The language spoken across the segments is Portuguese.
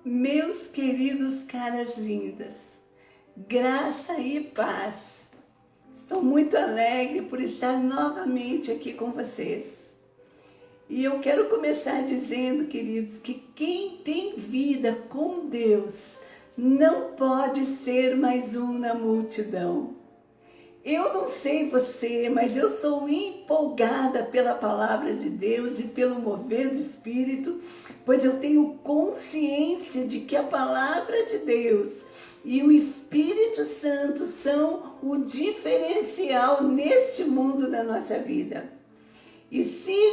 Meus queridos caras lindas, graça e paz. Estou muito alegre por estar novamente aqui com vocês. E eu quero começar dizendo, queridos, que quem tem vida com Deus não pode ser mais um na multidão. Eu não sei você, mas eu sou empolgada pela palavra de Deus e pelo mover do Espírito, pois eu tenho consciência de que a palavra de Deus e o Espírito Santo são o diferencial neste mundo da nossa vida. E se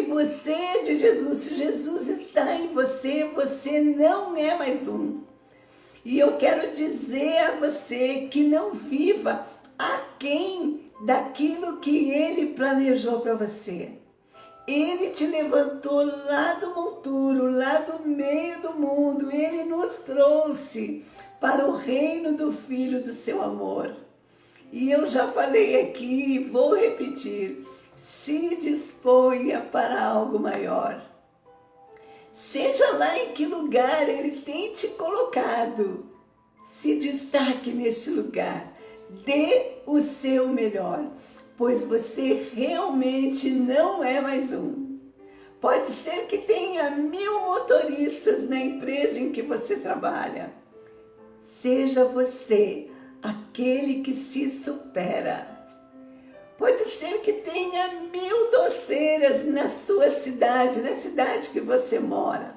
você é de Jesus, se Jesus está em você, você não é mais um. E eu quero dizer a você que não viva aquém daquilo que Ele planejou para você. Ele te levantou lá do monturo, lá do meio do mundo. Ele nos trouxe para o reino do Filho do seu amor. E eu já falei aqui, vou repetir, se disponha para algo maior. Seja lá em que lugar Ele tem te colocado, se destaque neste lugar, dê o seu melhor, pois você realmente não é mais um. Pode ser que tenha 1000 motoristas na empresa em que você trabalha. Seja você aquele que se supera. Pode ser que tenha 1000 doceiras na sua cidade, na cidade que você mora.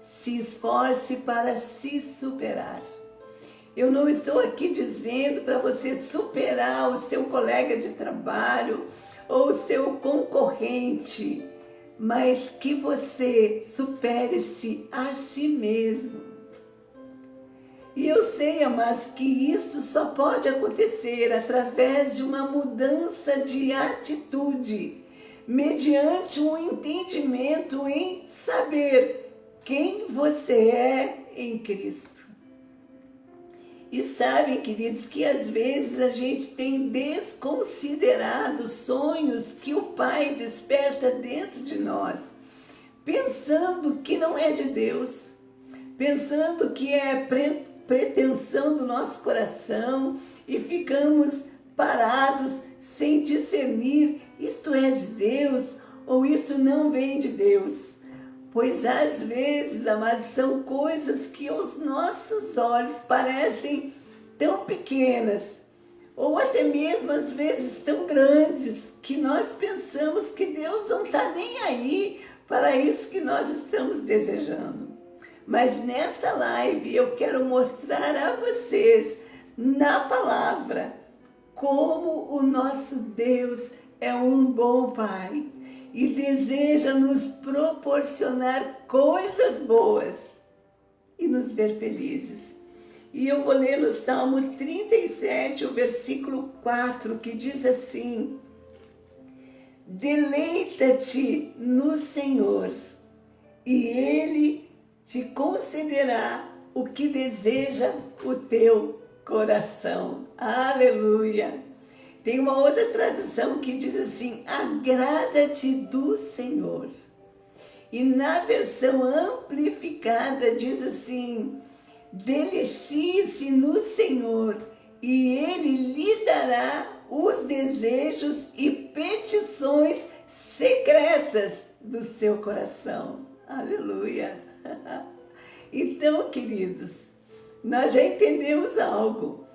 Se esforce para se superar. Eu não estou aqui dizendo para você superar o seu colega de trabalho ou o seu concorrente, mas que você supere-se a si mesmo. E eu sei, amados, que isto só pode acontecer através de uma mudança de atitude, mediante um entendimento em saber quem você é em Cristo. E sabem, queridos, que às vezes a gente tem desconsiderado sonhos que o Pai desperta dentro de nós, pensando que não é de Deus, pensando que é pretensão do nosso coração e ficamos parados sem discernir isto é de Deus ou isto não vem de Deus. Pois às vezes, amados, são coisas que aos nossos olhos parecem tão pequenas ou até mesmo às vezes tão grandes que nós pensamos que Deus não está nem aí para isso que nós estamos desejando. Mas nesta live eu quero mostrar a vocês, na palavra, como o nosso Deus é um bom Pai e deseja nos proporcionar coisas boas e nos ver felizes. E eu vou ler no Salmo 37, o versículo 4, que diz assim: deleita-te no Senhor e Ele te concederá o que deseja o teu coração. Aleluia! Tem uma outra tradução que diz assim: agrada-te do Senhor. E na versão amplificada diz assim: delicie-se no Senhor e Ele lhe dará os desejos e petições secretas do seu coração. Aleluia! Então, queridos, nós já entendemos algo.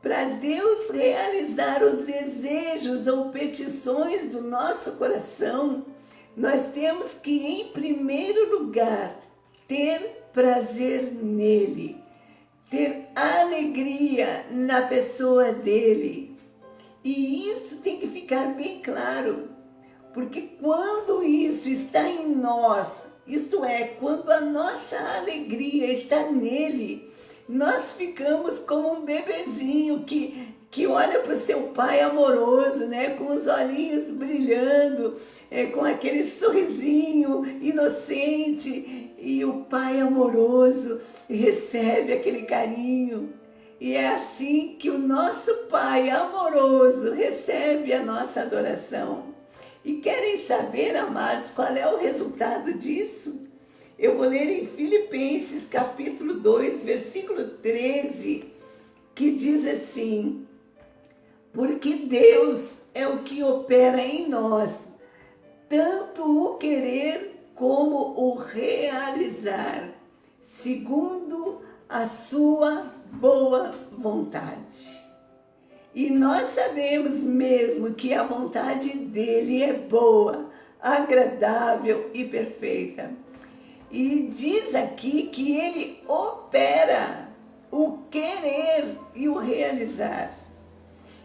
Para Deus realizar os desejos ou petições do nosso coração, nós temos que, em primeiro lugar, ter prazer nele, ter alegria na pessoa dele. E isso tem que ficar bem claro, porque quando isso está em nós, isto é, quando a nossa alegria está nele, nós ficamos como um bebezinho que olha para o seu pai amoroso, né, com os olhinhos brilhando, com aquele sorrisinho inocente, e o pai amoroso recebe aquele carinho. E é assim que o nosso Pai amoroso recebe a nossa adoração. E querem saber, amados, qual é o resultado disso? Eu vou ler em Filipenses capítulo 2, versículo 13, que diz assim: porque Deus é o que opera em nós, tanto o querer como o realizar, segundo a sua boa vontade. E nós sabemos mesmo que a vontade dele é boa, agradável e perfeita. E diz aqui que ele opera o querer e o realizar.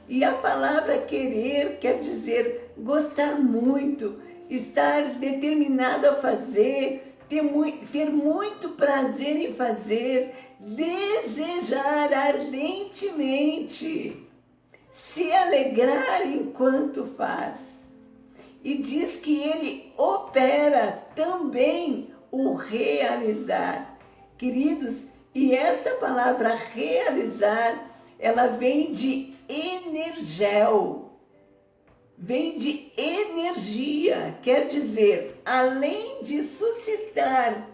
E a palavra querer quer dizer gostar muito, estar determinado a fazer, ter muito prazer em fazer, desejar ardentemente, se alegrar enquanto faz. E diz que ele opera também o realizar. Queridos, e esta palavra realizar, ela vem de energel, vem de energia, quer dizer, além de suscitar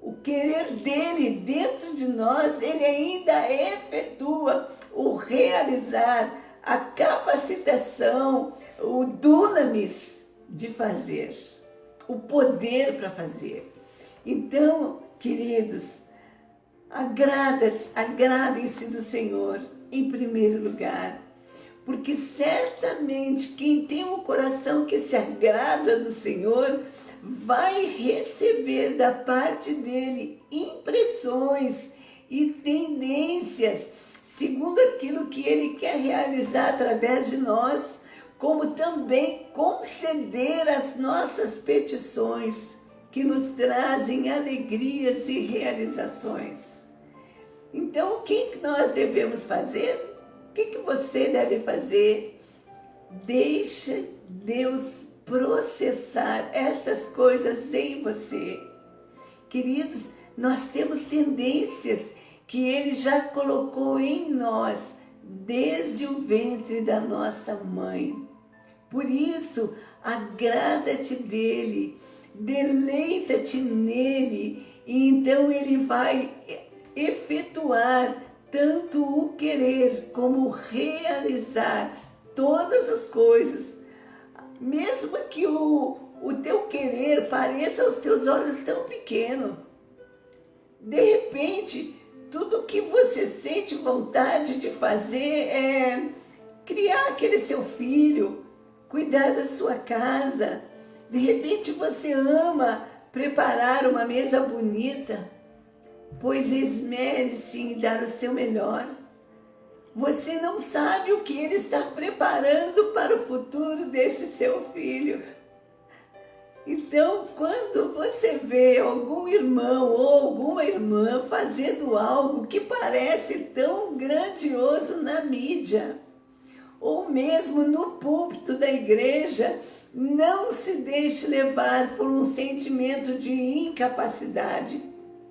o querer dele dentro de nós, ele ainda efetua o realizar, a capacitação, o dunamis de fazer, o poder para fazer. Então, queridos, agradem-se do Senhor em primeiro lugar, porque certamente quem tem um coração que se agrada do Senhor vai receber da parte dele impressões e tendências segundo aquilo que ele quer realizar através de nós, como também conceder as nossas petições que nos trazem alegrias e realizações. Então, o que nós devemos fazer? O que você deve fazer? Deixa Deus processar estas coisas em você. Queridos, nós temos tendências que Ele já colocou em nós desde o ventre da nossa mãe. Por isso, agrada-te dEle, deleita-te nele, e então Ele vai efetuar tanto o querer como o realizar todas as coisas, mesmo que o teu querer pareça aos teus olhos tão pequeno. De repente, tudo que você sente vontade de fazer é criar aquele seu filho, cuidar da sua casa. De repente você ama preparar uma mesa bonita, pois esmere-se em dar o seu melhor. Você não sabe o que ele está preparando para o futuro deste seu filho. Então, quando você vê algum irmão ou alguma irmã fazendo algo que parece tão grandioso na mídia, ou mesmo no púlpito da igreja, não se deixe levar por um sentimento de incapacidade.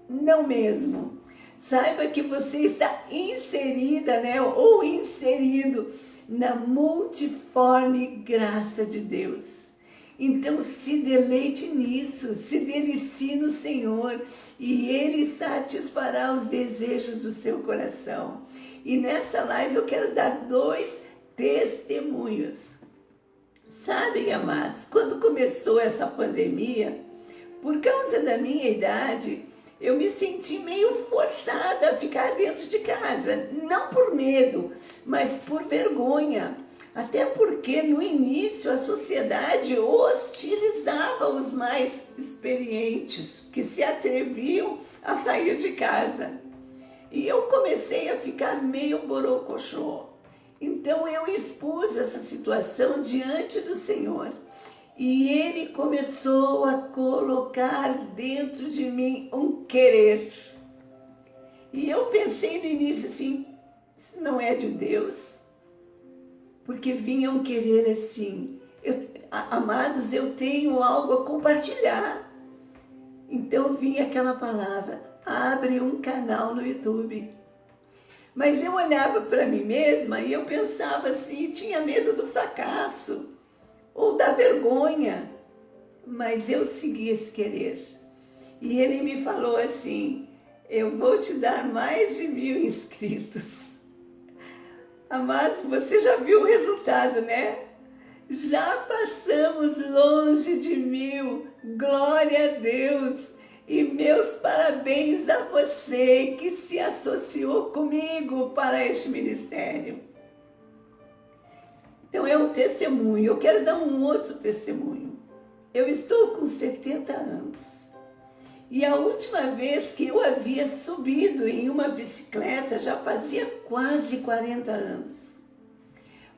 Não mesmo. Saiba que você está inserida, ou inserido na multiforme graça de Deus. Então se deleite nisso, se delicie no Senhor e Ele satisfará os desejos do seu coração. E nesta live eu quero dar 2 testemunhos. Sabem, amados, quando começou essa pandemia, por causa da minha idade, eu me senti meio forçada a ficar dentro de casa, não por medo, mas por vergonha. Até porque no início a sociedade hostilizava os mais experientes, que se atreviam a sair de casa. E eu comecei a ficar meio borocochô. Então eu expus essa situação diante do Senhor. E Ele começou a colocar dentro de mim um querer. E eu pensei no início assim, isso não é de Deus. Porque vinha um querer assim, amados, eu tenho algo a compartilhar. Então vinha aquela palavra, abre um canal no YouTube. Mas eu olhava para mim mesma e eu pensava assim, tinha medo do fracasso ou da vergonha. Mas eu segui esse querer. E ele me falou assim: eu vou te dar mais de 1.000 inscritos. Amados, você já viu o resultado, né? Já passamos longe de 1.000. Glória a Deus! E meus parabéns a você que se associou comigo para este ministério. Então é um testemunho. Eu quero dar um outro testemunho. Eu estou com 70 anos. E a última vez que eu havia subido em uma bicicleta já fazia quase 40 anos.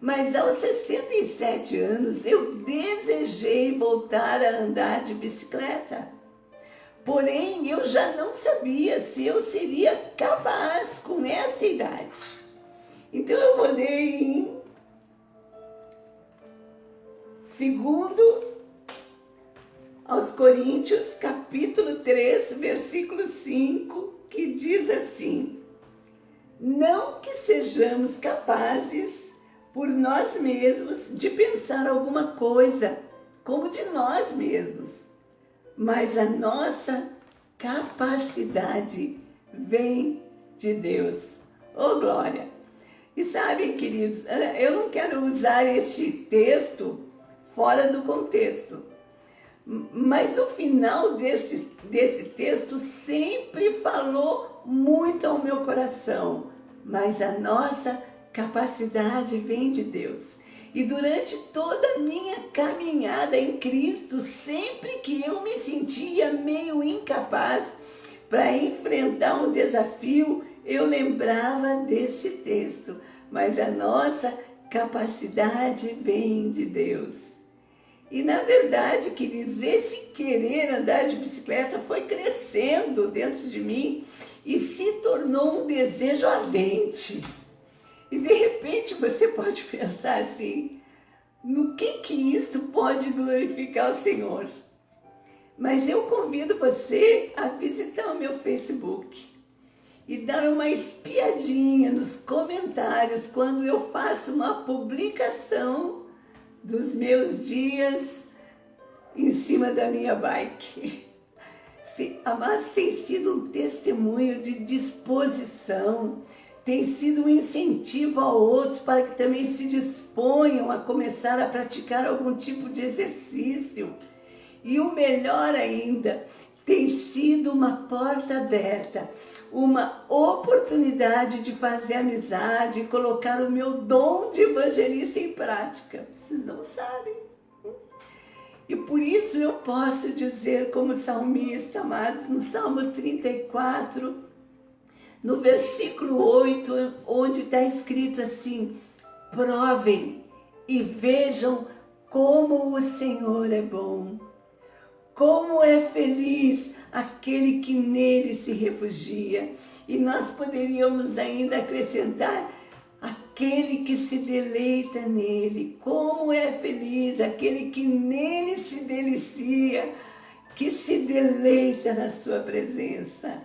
Mas aos 67 anos eu desejei voltar a andar de bicicleta. Porém, eu já não sabia se eu seria capaz com esta idade. Então eu vou ler em 2 aos Coríntios, capítulo 3, versículo 5, que diz assim: não que sejamos capazes por nós mesmos de pensar alguma coisa como de nós mesmos, mas a nossa capacidade vem de Deus. Oh, glória! E sabem, queridos, eu não quero usar este texto fora do contexto, mas o final desse texto sempre falou muito ao meu coração. Mas a nossa capacidade vem de Deus. E durante toda a minha caminhada em Cristo, sempre que eu me sentia meio incapaz para enfrentar um desafio, eu lembrava deste texto. Mas a nossa capacidade vem de Deus. E na verdade, queridos, esse querer andar de bicicleta foi crescendo dentro de mim e se tornou um desejo ardente. E de repente você pode pensar assim: no que isto pode glorificar o Senhor? Mas eu convido você a visitar o meu Facebook e dar uma espiadinha nos comentários quando eu faço uma publicação dos meus dias em cima da minha bike. Amados, tem sido um testemunho de disposição, tem sido um incentivo a outros para que também se disponham a começar a praticar algum tipo de exercício. E o melhor ainda, tem sido uma porta aberta, uma oportunidade de fazer amizade, colocar o meu dom de evangelista em prática. Vocês não sabem. E por isso eu posso dizer como salmista, amados, no Salmo 34, no versículo 8, onde está escrito assim: provem e vejam como o Senhor é bom. Como é feliz aquele que nele se refugia. E nós poderíamos ainda acrescentar: aquele que se deleita nele. Como é feliz aquele que nele se delicia, que se deleita na sua presença.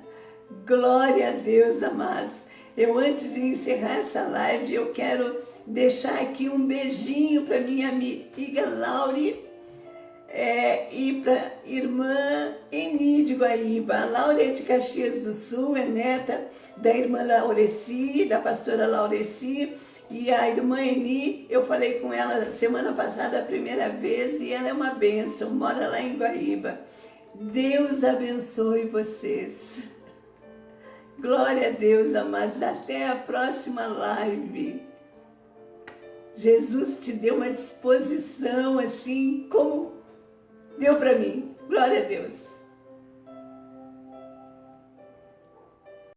Glória a Deus, amados. Eu, antes de encerrar essa live, eu quero deixar aqui um beijinho para minha amiga Laure, e para irmã Eni de Guaíba. A Laura é de Caxias do Sul, é neta da irmã Laureci, da pastora Laureci. E a irmã Eni, eu falei com ela semana passada a primeira vez, e ela é uma bênção, mora lá em Guaíba. Deus abençoe vocês. Glória a Deus, amados. Até a próxima live. Jesus te deu uma disposição assim como deu para mim. Glória a Deus.